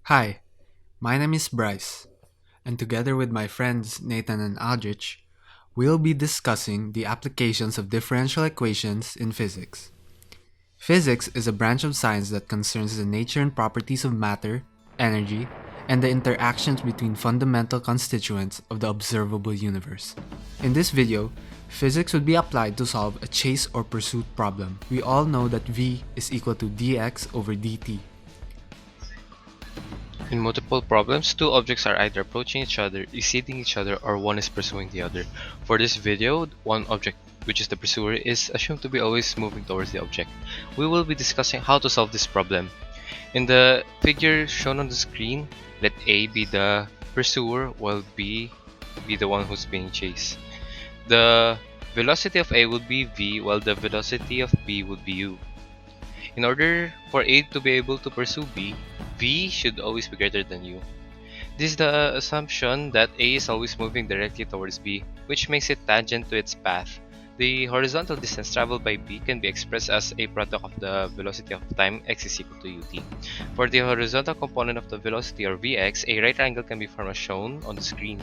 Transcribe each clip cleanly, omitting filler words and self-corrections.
Hi, my name is Bryce, and together with my friends Nathan and Aldrich, we'll be discussing the applications of differential equations in physics. Physics is a branch of science that concerns the nature and properties of matter, energy, and the interactions between fundamental constituents of the observable universe. In this video, physics would be applied to solve a chase or pursuit problem. We all know that V is equal to dx over dt. In multiple problems, two objects are either approaching each other, exceeding each other, or one is pursuing the other. For this video, one object, which is the pursuer, is assumed to be always moving towards the object. We will be discussing how to solve this problem. In the figure shown on the screen, let A be the pursuer while B be the one who's being chased. The velocity of A would be v while the velocity of B would be u. In order for A to be able to pursue B, V should always be greater than U. This is the assumption that A is always moving directly towards B, which makes it tangent to its path. The horizontal distance traveled by B can be expressed as a product of the velocity of time x is equal to ut. For the horizontal component of the velocity or Vx, a right angle can be formed as shown on the screen.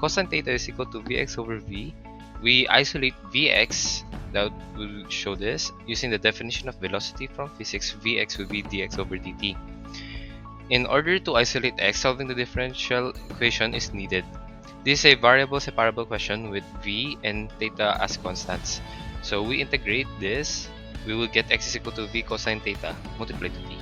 Cosine theta is equal to Vx over V. We isolate Vx, that will show this. Using the definition of velocity from physics, Vx will be dx over dt. In order to isolate x, solving the differential equation is needed. This is a variable separable question with v and theta as constants. So we integrate this, we will get x is equal to v cosine theta multiplied to t.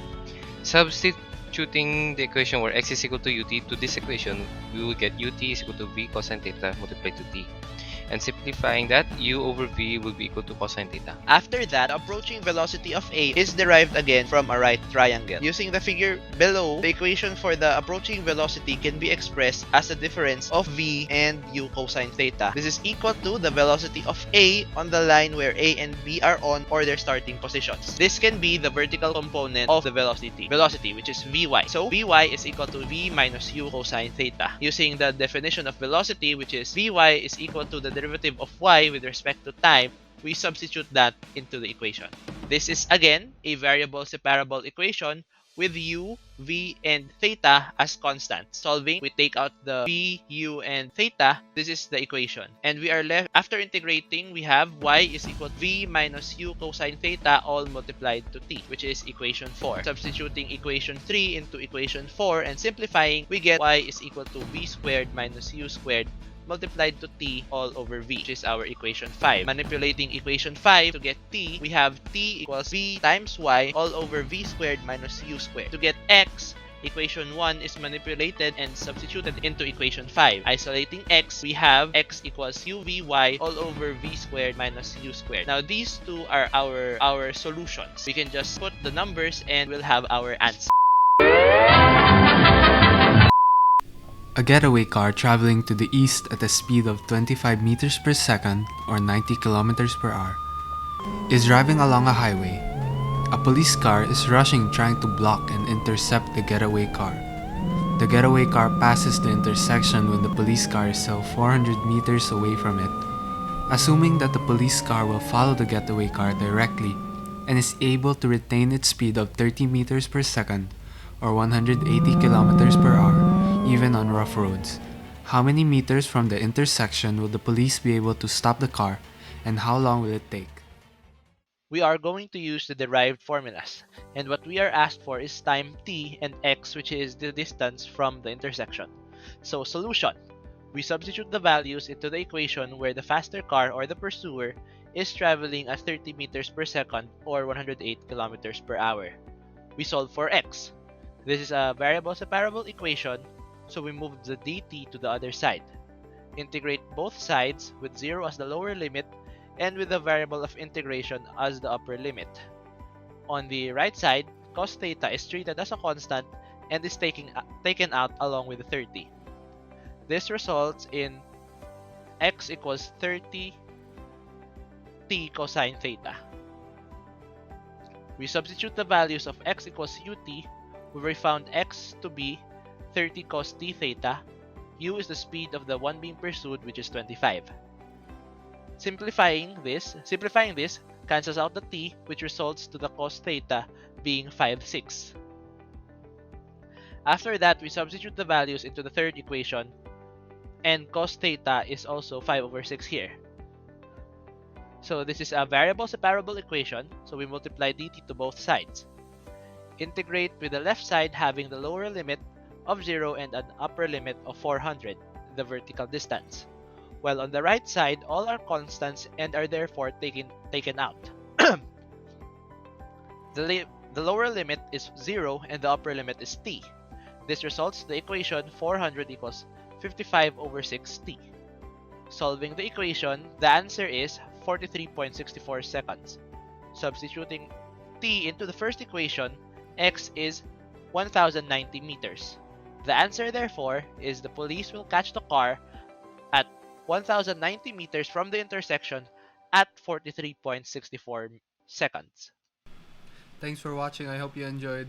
Substituting the equation where x is equal to ut to this equation, we will get ut is equal to v cosine theta multiplied to t. And simplifying that, u over v will be equal to cosine theta. After that, the approaching velocity of A is derived again from a right triangle. Using the figure below, the equation for the approaching velocity can be expressed as the difference of V and u cosine theta. This is equal to the velocity of A on the line where A and B are on or their starting positions. This can be the vertical component of the velocity which is Vy. So Vy is equal to V minus u cosine theta. Using the definition of velocity, which is Vy is equal to the derivative of y with respect to time, we substitute that into the equation. This is again a variable separable equation with u, v, and theta as constants. Solving, we take out the v, u, and theta. This is the equation. And we are left, after integrating, we have y is equal to v minus u cosine theta all multiplied to t, which is equation 4. Substituting equation 3 into equation 4 and simplifying, we get y is equal to v squared minus u squared multiplied to t all over v, which is our equation 5. Manipulating equation 5 to get t, we have t equals v times y all over v squared minus u squared. To get x, equation 1 is manipulated and substituted into equation 5. Isolating x, we have x equals uvy all over v squared minus u squared. Now these two are our solutions. We can just put the numbers and we'll have our answer. A getaway car traveling to the east at a speed of 25 meters per second or 90 kilometers per hour is driving along a highway. A police car is rushing trying to block and intercept the getaway car. The getaway car passes the intersection when the police car is still 400 meters away from it. Assuming that the police car will follow the getaway car directly and is able to retain its speed of 30 meters per second or 180 kilometers per hour, even on rough roads. How many meters from the intersection will the police be able to stop the car, and how long will it take? We are going to use the derived formulas, and what we are asked for is time t and x, which is the distance from the intersection. So solution, we substitute the values into the equation where the faster car or the pursuer is traveling at 30 meters per second or 108 kilometers per hour. We solve for x. This is a variable separable equation, so we move the dt to the other side. Integrate both sides with 0 as the lower limit and with the variable of integration as the upper limit. On the right side, cos theta is treated as a constant and is taken out along with the 30. This results in x equals 30 t cosine theta. We substitute the values of x equals ut, where we found x to be 30 cos t theta. U is the speed of the one being pursued, which is 25. Simplifying this cancels out the t, which results to the cos theta being 5/6. After that, we substitute the values into the third equation, and cos theta is also 5 over 6 here. So this is a variable separable equation, so we multiply dt to both sides. Integrate with the left side having the lower limit of 0 and an upper limit of 400, the vertical distance. While on the right side, all are constants and are therefore taken out. The lower limit is 0 and the upper limit is t. This results in the equation 400 equals 55 over 6t. Solving the equation, the answer is 43.64 seconds. Substituting t into the first equation, x is 1090 meters. The answer therefore is the police will catch the car at 1090 meters from the intersection at 43.64 seconds. Thanks for watching. I hope you enjoyed.